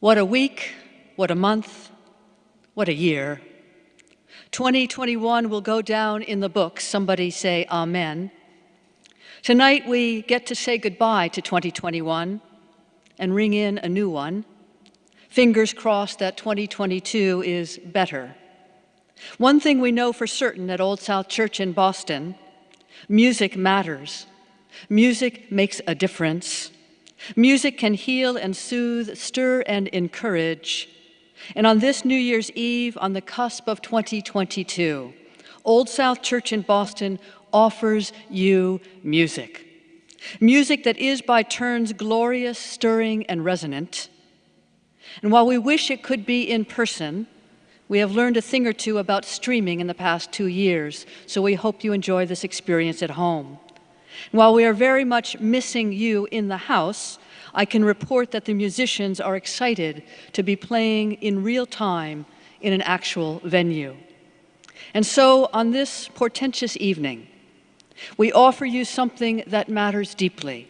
What a week, what a month, what a year. 2021 will go down in the books. Somebody say amen. Tonight we get to say goodbye to 2021 and ring in a new one. Fingers crossed that 2022 is better. One thing we know for certain at Old South Church in Boston: music matters. Music makes a difference. Music can heal and soothe, stir and encourage. And on this New Year's Eve, on the cusp of 2022, Old South Church in Boston offers you music. Music that is by turns glorious, stirring, and resonant. And while we wish it could be in person, we have learned a thing or two about streaming in the past 2 years, so we hope you enjoy this experience at home. And while we are very much missing you in the house, I can report that the musicians are excited to be playing in real time in an actual venue. And so on this portentous evening, we offer you something that matters deeply: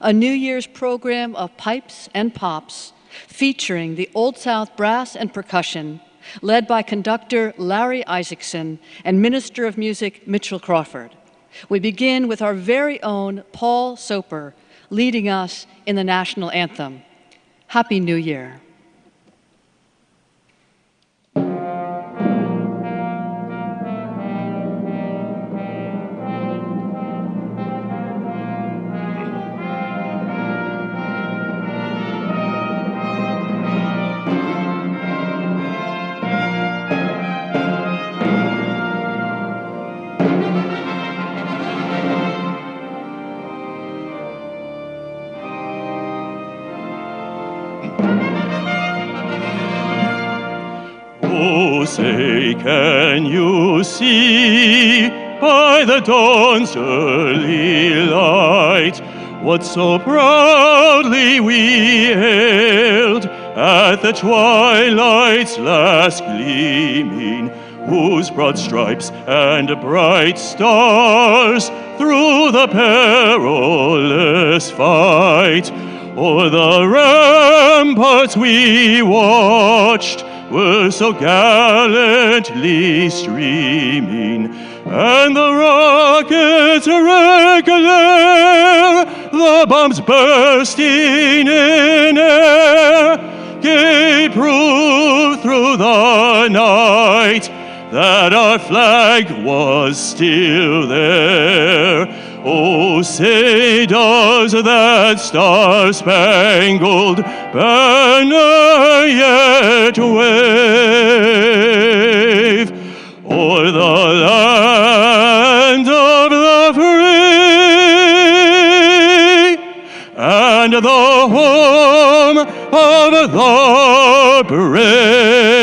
a New Year's program of pipes and pops featuring the Old South Brass and Percussion, led by conductor Larry Isaacson and Minister of Music Mitchell Crawford. We begin with our very own Paul Soper leading us in the national anthem. Happy New Year. Oh, say, can you see by the dawn's early light what so proudly we hailed at the twilight's last gleaming, whose broad stripes and bright stars through the perilous fight o'er the ramparts we watched were so gallantly streaming, and the rockets' regular, the bombs bursting in air, gave proof through the night that our flag was still there. Oh, say, does that star-spangled banner yet wave o'er the land of the free and the home of the brave?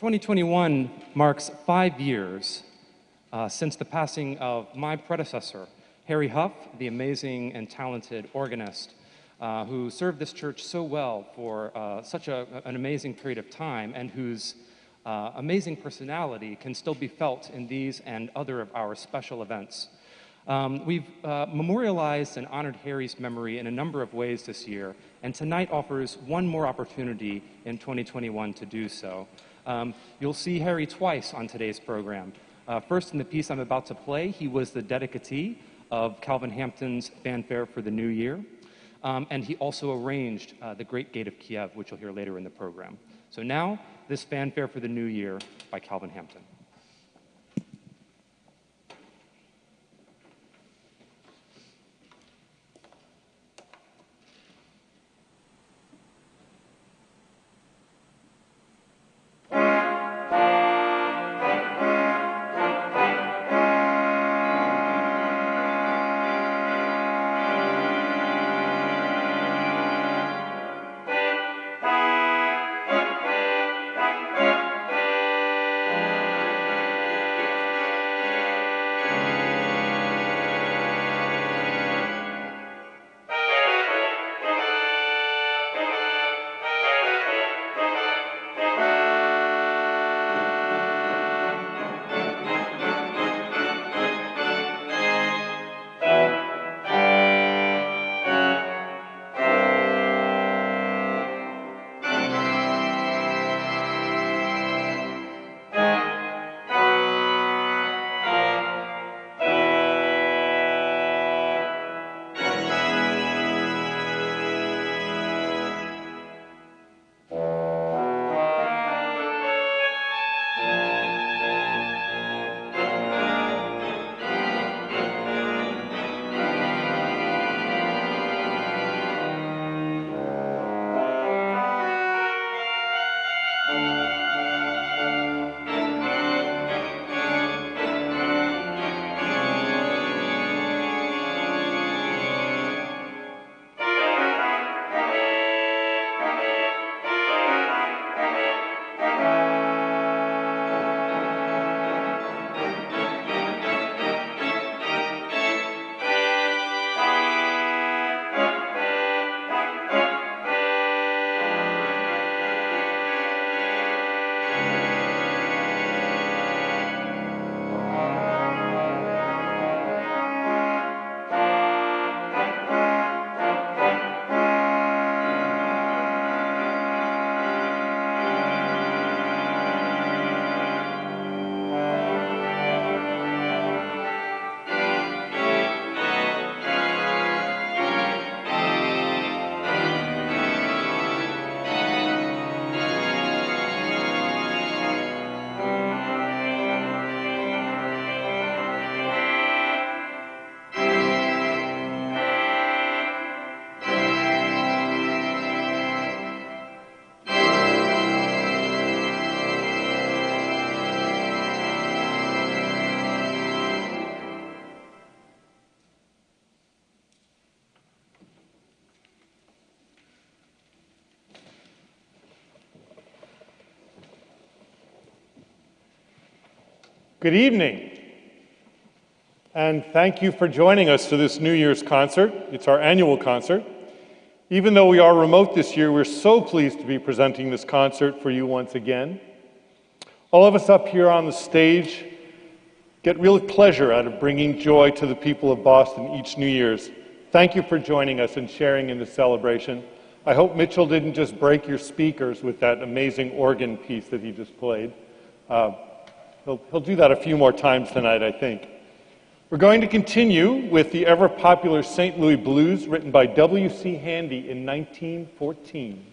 2021 marks 5 years since the passing of my predecessor, Harry Huff, the amazing and talented organist who served this church so well for such an amazing period of time, and whose amazing personality can still be felt in these and other of our special events. We've memorialized and honored Harry's memory in a number of ways this year, and tonight offers one more opportunity in 2021 to do so. You'll see Harry twice on today's program. First, in the piece I'm about to play, he was the dedicatee of Calvin Hampton's fanfare for the new year, and he also arranged the Great Gate of Kiev, which you'll hear later in the program. So now, this fanfare for the new year by Calvin Hampton. Good evening, and thank you for joining us for this New Year's concert. It's our annual concert. Even though we are remote this year, we're so pleased to be presenting this concert for you once again. All of us up here on the stage get real pleasure out of bringing joy to the people of Boston each New Year's. Thank you for joining us and sharing in this celebration. I hope Mitchell didn't just break your speakers with that amazing organ piece that he just played. He'll do that a few more times tonight, I think. We're going to continue with the ever-popular St. Louis Blues, written by W.C. Handy in 1914.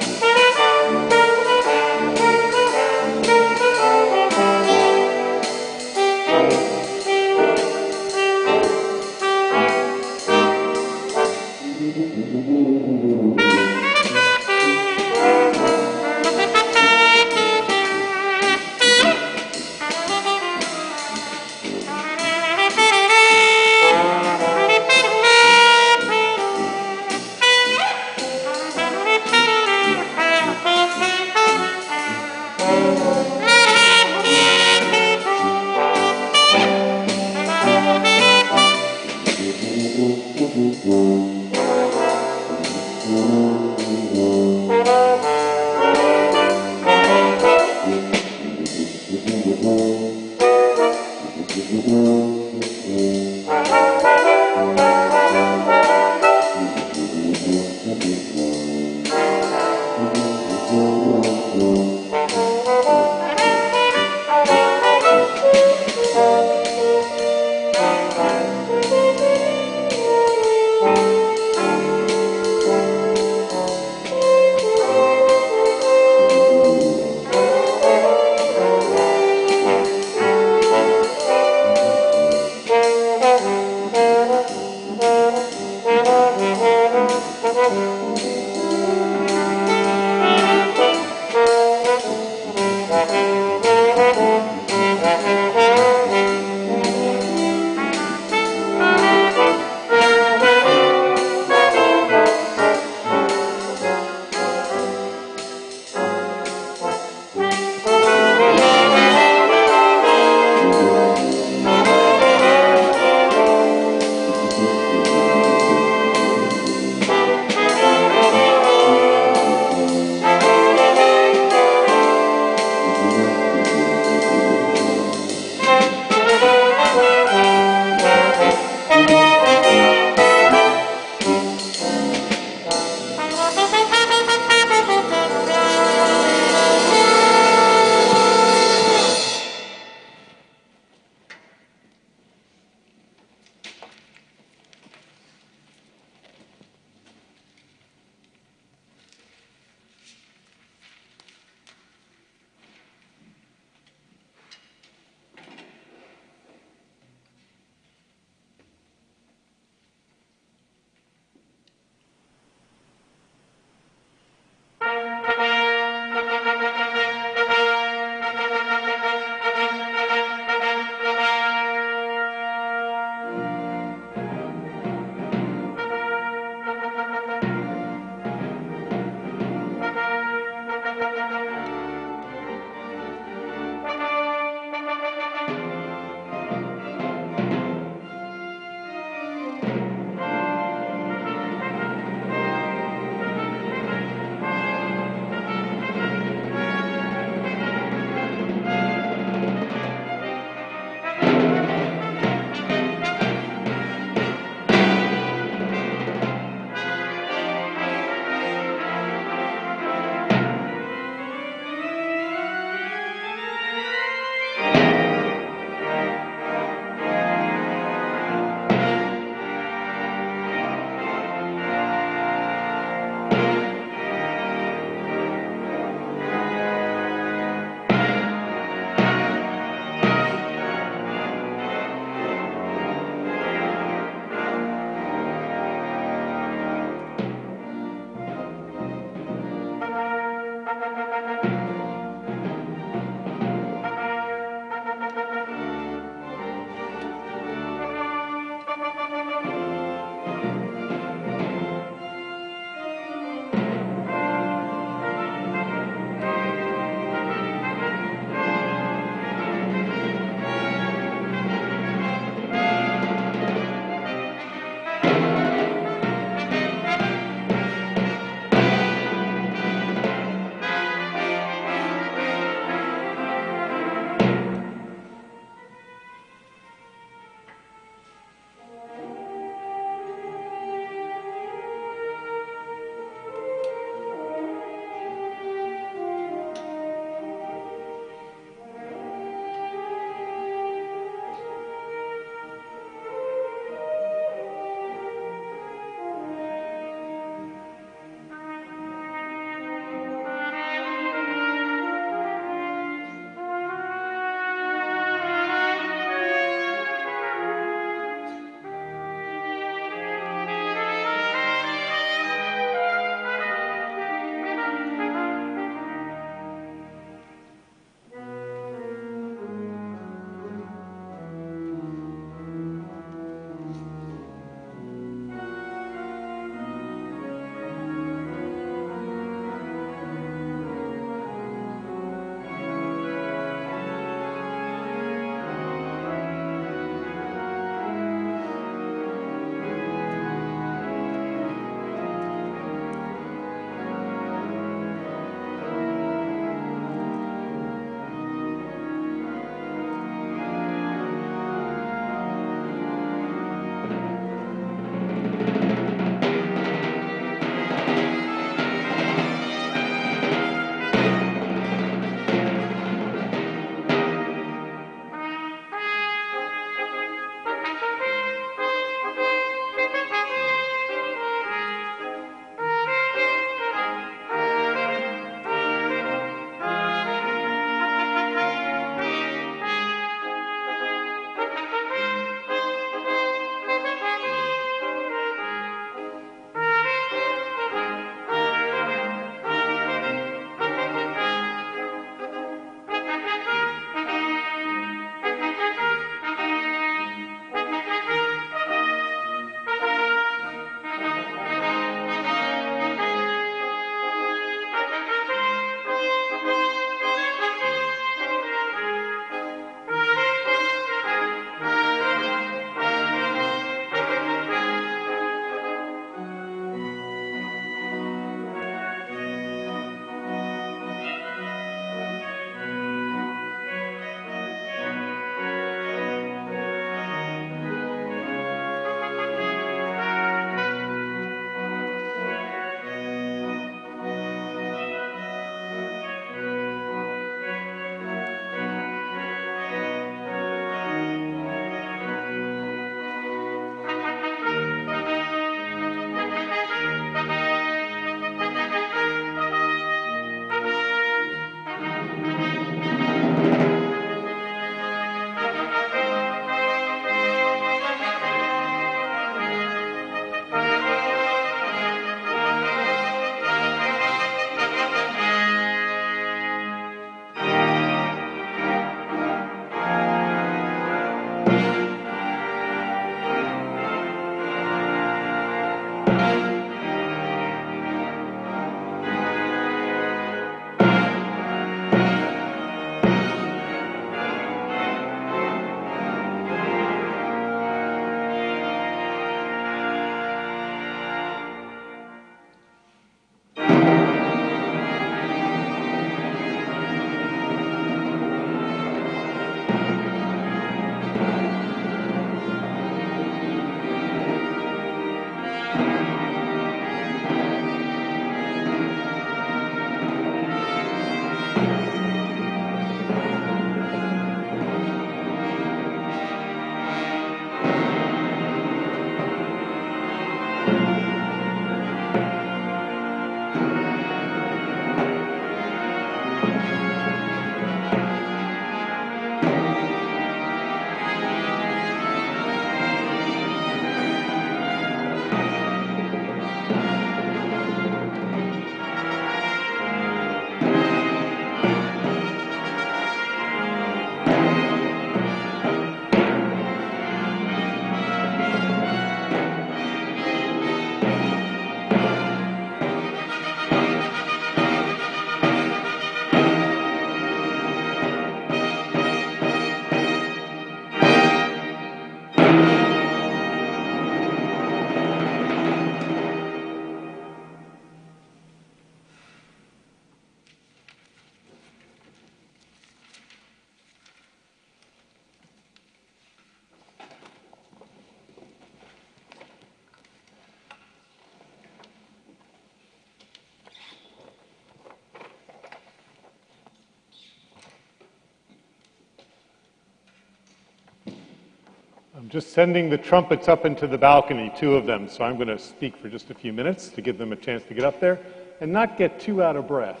I'm just sending the trumpets up into the balcony, 2 of them, so I'm going to speak for just a few minutes to give them a chance to get up there and not get too out of breath.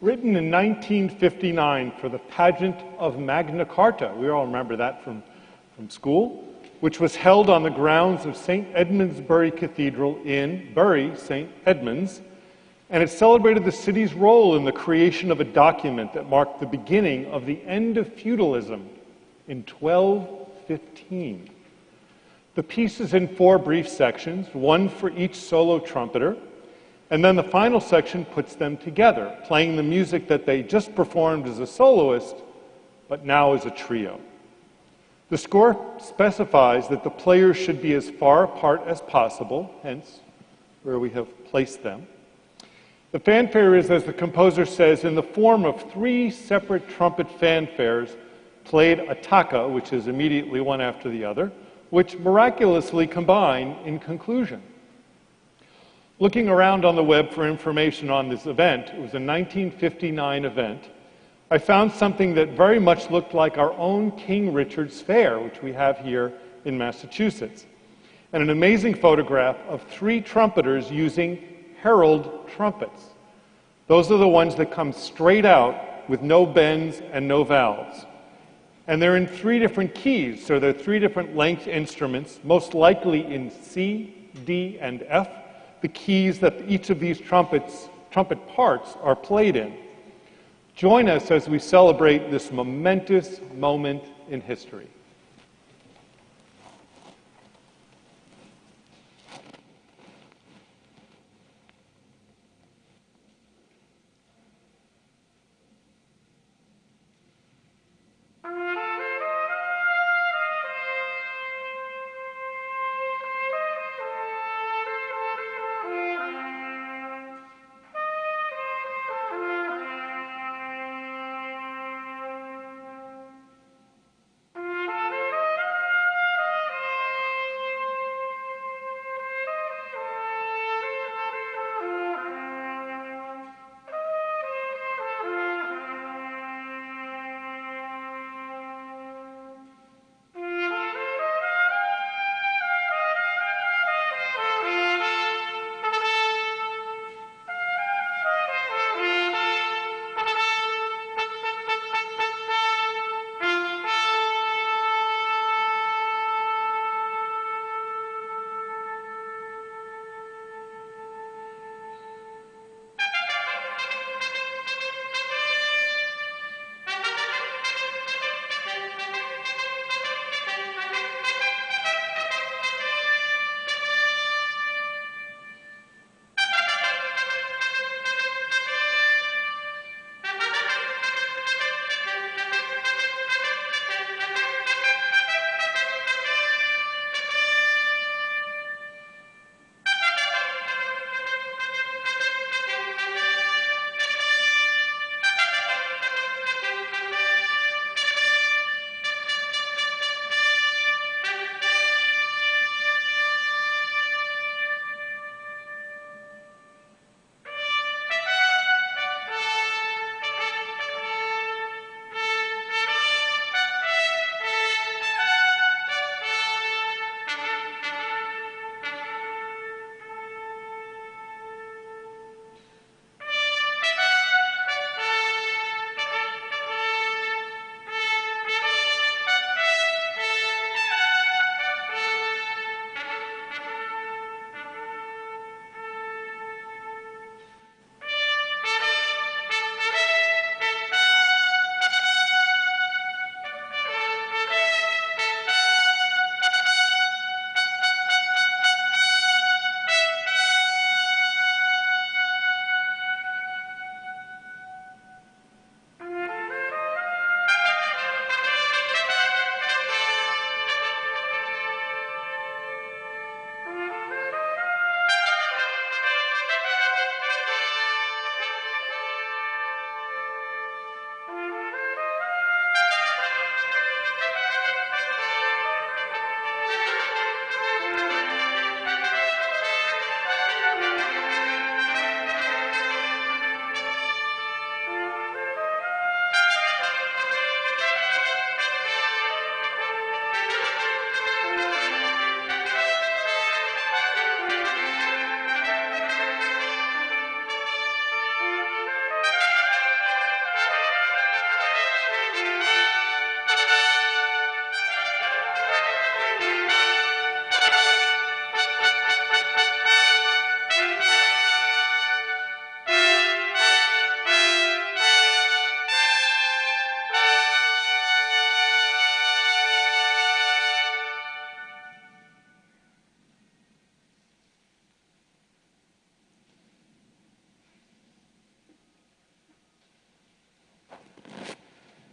Written in 1959 for the pageant of Magna Carta, we all remember that from school, which was held on the grounds of St. Edmundsbury Cathedral in Bury, St. Edmunds, and it celebrated the city's role in the creation of a document that marked the beginning of the end of feudalism in 1215. The piece is in 4 brief sections, 1 for each solo trumpeter, and then the final section puts them together, playing the music that they just performed as a soloist, but now as a trio. The score specifies that the players should be as far apart as possible, hence where we have placed them. The fanfare is, as the composer says, in the form of 3 separate trumpet fanfares played attacca, which is immediately one after the other, which miraculously combine in conclusion. Looking around on the web for information on this event, it was a 1959 event, I found something that very much looked like our own King Richard's Fair, which we have here in Massachusetts, and an amazing photograph of 3 trumpeters using herald trumpets. Those are the ones that come straight out with no bends and no valves. And they're in 3 different keys, so they're 3 different length instruments, most likely in C, D, and F, the keys that each of these trumpet parts are played in. Join us as we celebrate this momentous moment in history.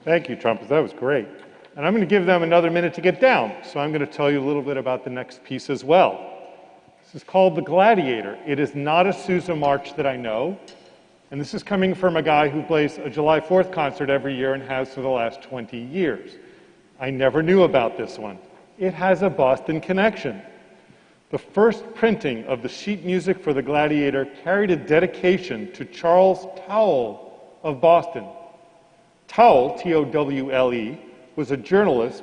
Thank you, trumpets. That was great. And I'm going to give them another minute to get down, so I'm going to tell you a little bit about the next piece as well. This is called The Gladiator. It is not a Sousa march that I know, and this is coming from a guy who plays a July 4th concert every year and has for the last 20 years. I never knew about this one. It has a Boston connection. The first printing of the sheet music for The Gladiator carried a dedication to Charles Towle of Boston. Towle, T-O-W-L-E, was a journalist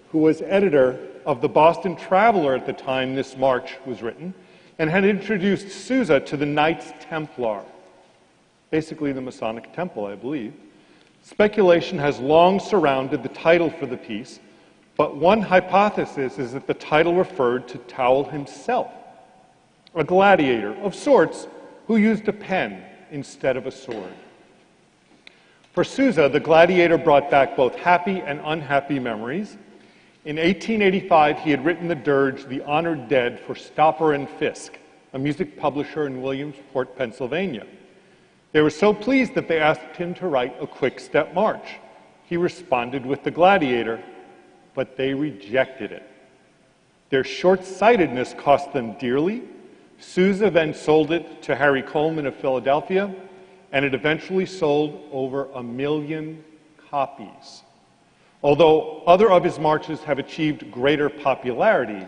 who was editor of the Boston Traveler at the time this march was written, and had introduced Sousa to the Knights Templar, basically the Masonic temple, I believe. Speculation has long surrounded the title for the piece, but one hypothesis is that the title referred to Towle himself, a gladiator of sorts who used a pen instead of a sword. For Sousa, the Gladiator brought back both happy and unhappy memories. In 1885, he had written the dirge, The Honored Dead, for Stopper and Fisk, a music publisher in Williamsport, Pennsylvania. They were so pleased that they asked him to write a quick-step march. He responded with The Gladiator, but they rejected it. Their short-sightedness cost them dearly. Sousa then sold it to Harry Coleman of Philadelphia, and it eventually sold over 1 million copies. Although other of his marches have achieved greater popularity,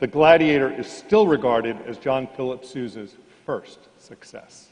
The Gladiator is still regarded as John Philip Sousa's first success.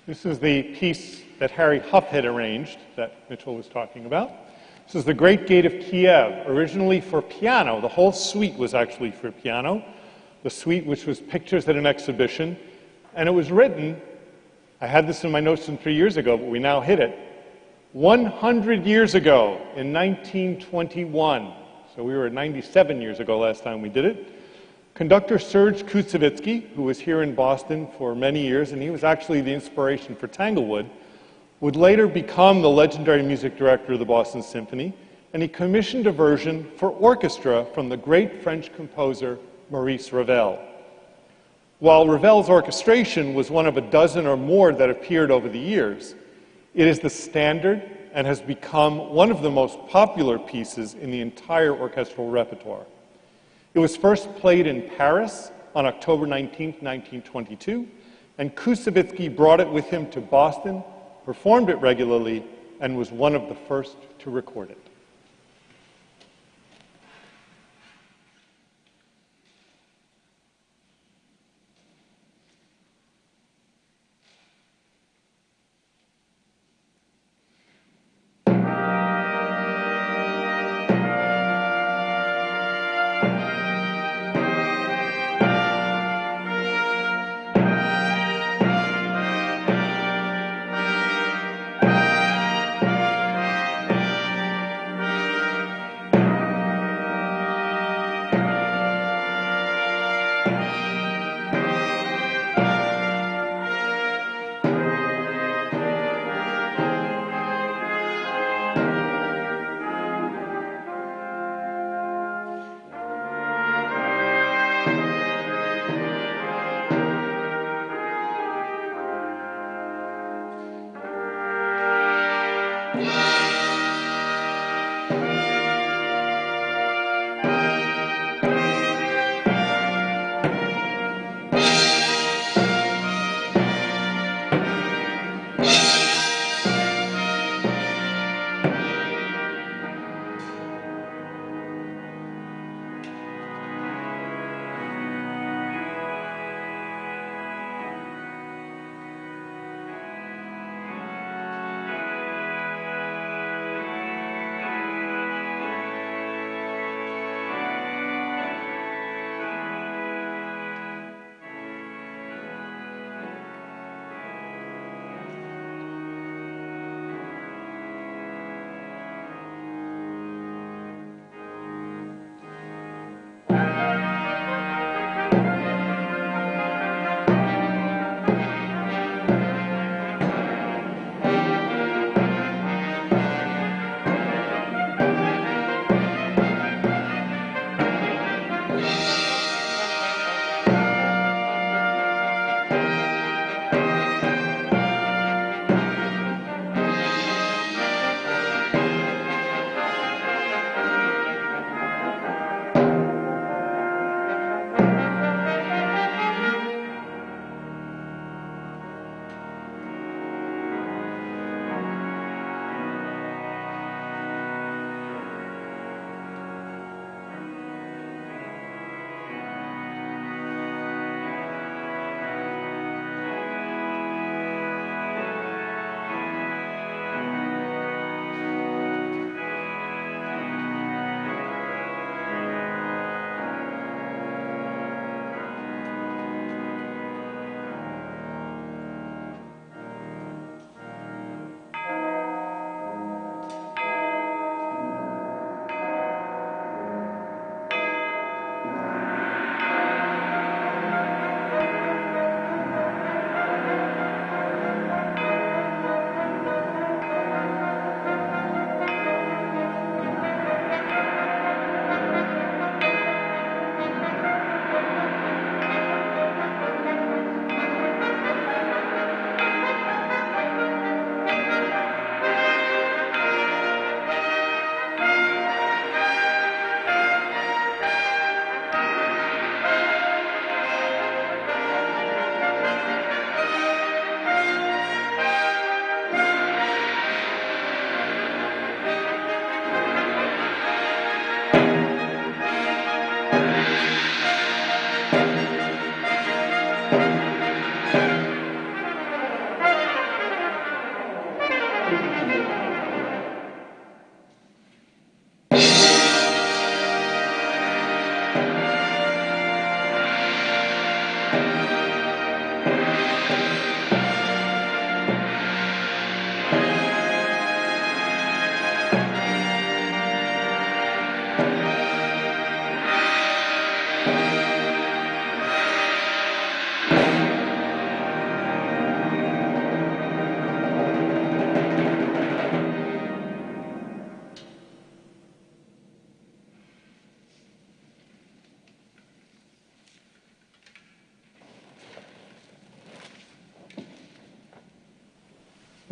This is the piece that Harry Huff had arranged that Mitchell was talking about. This is the Great Gate of Kiev, originally for piano. The whole suite was actually for piano, the suite which was pictures at an exhibition. And it was written, I had this in my notes from 3 years ago, but we now hit it, 100 years ago in 1921. So we were 97 years ago last time we did it. Conductor Serge Kusuwitski, who was here in Boston for many years, and he was actually the inspiration for Tanglewood, would later become the legendary music director of the Boston Symphony, and he commissioned a version for orchestra from the great French composer Maurice Ravel. While Ravel's orchestration was one of a dozen or more that appeared over the years, it is the standard and has become one of the most popular pieces in the entire orchestral repertoire. It was first played in Paris on October 19, 1922, and Kusuwitski brought it with him to Boston, performed it regularly, and was one of the first to record it.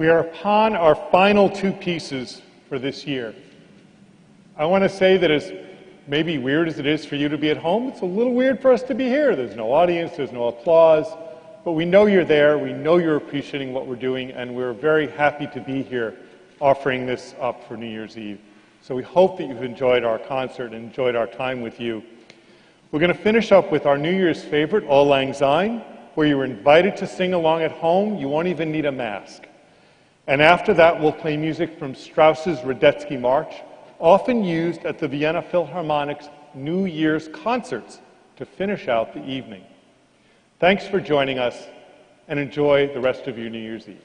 We are upon our final two pieces for this year. I want to say that as maybe weird as it is for you to be at home, it's a little weird for us to be here. There's no audience, there's no applause, but we know you're there, we know you're appreciating what we're doing, and we're very happy to be here offering this up for New Year's Eve. So we hope that you've enjoyed our concert and enjoyed our time with you. We're going to finish up with our New Year's favorite, Auld Lang Syne, where you were invited to sing along at home. You won't even need a mask. And after that, we'll play music from Strauss's Radetzky March, often used at the Vienna Philharmonic's New Year's concerts to finish out the evening. Thanks for joining us, and enjoy the rest of your New Year's Eve.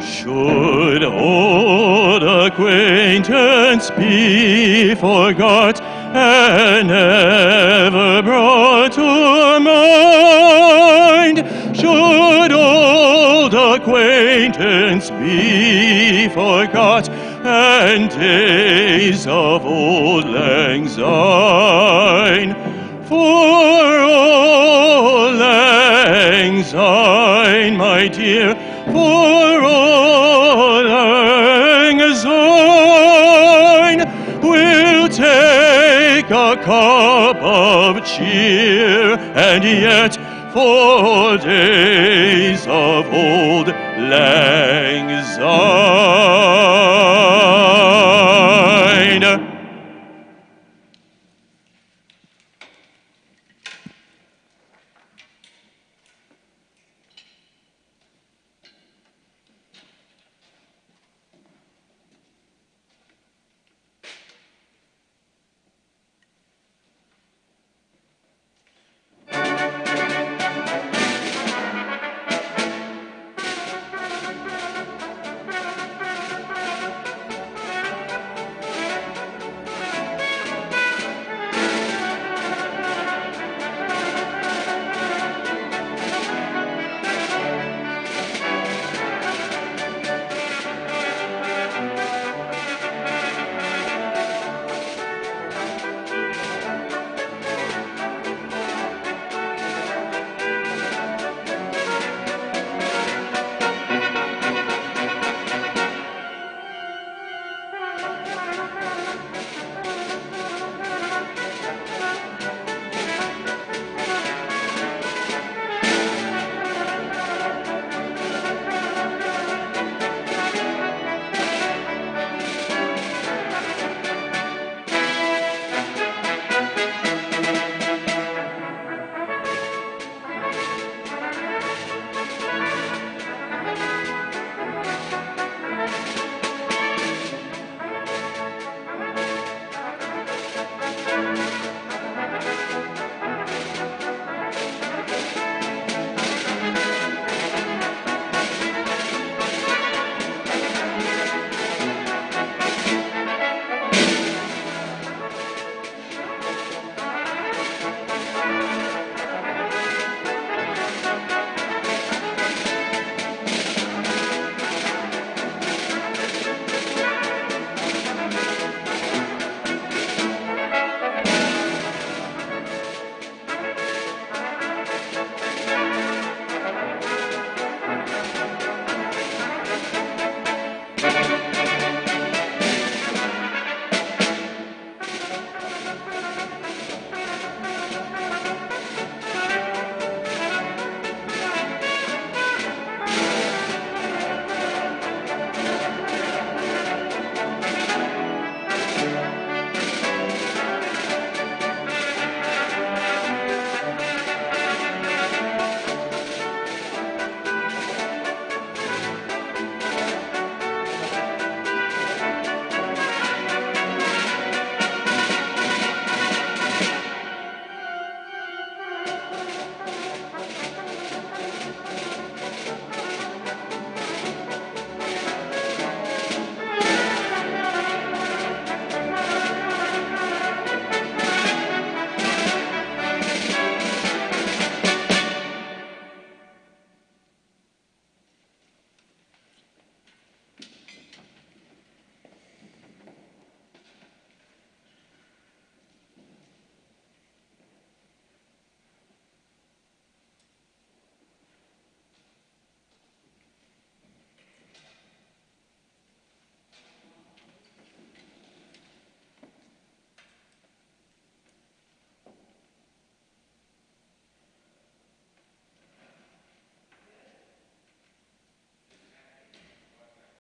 Should old acquaintance be forgot and never brought to mind? Should old acquaintance be forgot and days of Auld Lang Syne? For Auld Lang Syne, my dear, for Auld Lang Syne, we'll take a cup of cheer, and yet for days of Auld Lang Syne.